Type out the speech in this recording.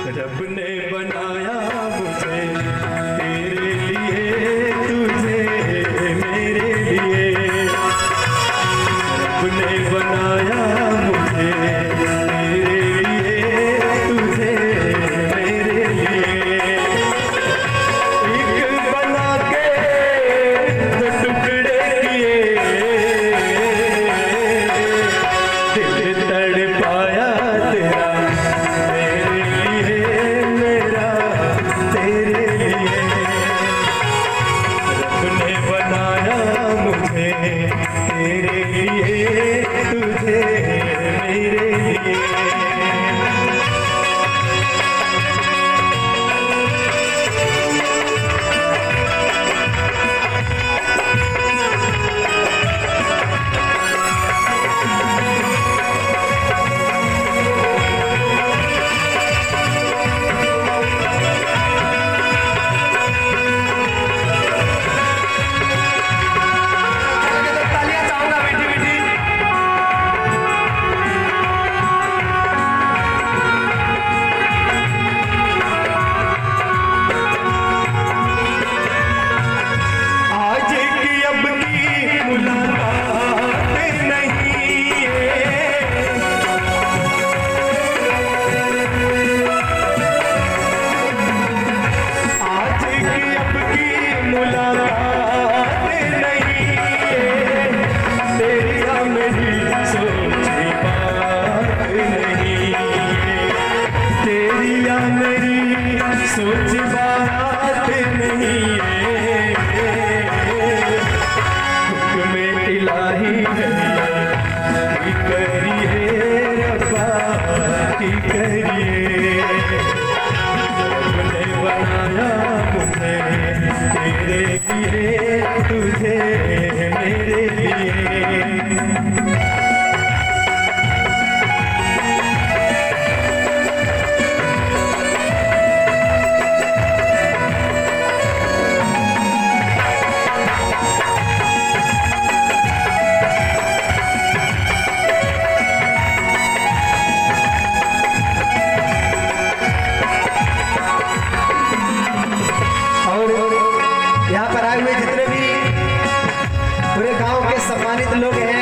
रब ने बनाया मुझे तेरे लिए, तुझे मेरे लिए। रब ने बनाया मुझे तेरे लिए, तुझे मेरे लिए। एक बना के दो टुकड़े किए, दिल तड़पाया तेरा तेरे लिए, तुझे मेरे लिए। सोच बात नहीं है, हुक्म इलाही है, की करिए रब्बा की करिए। रब ने बनाया मुझे तेरे लिए, तुझे मेरे लिए। यहाँ पर आए हुए जितने भी पूरे गांव के सम्मानित लोग हैं,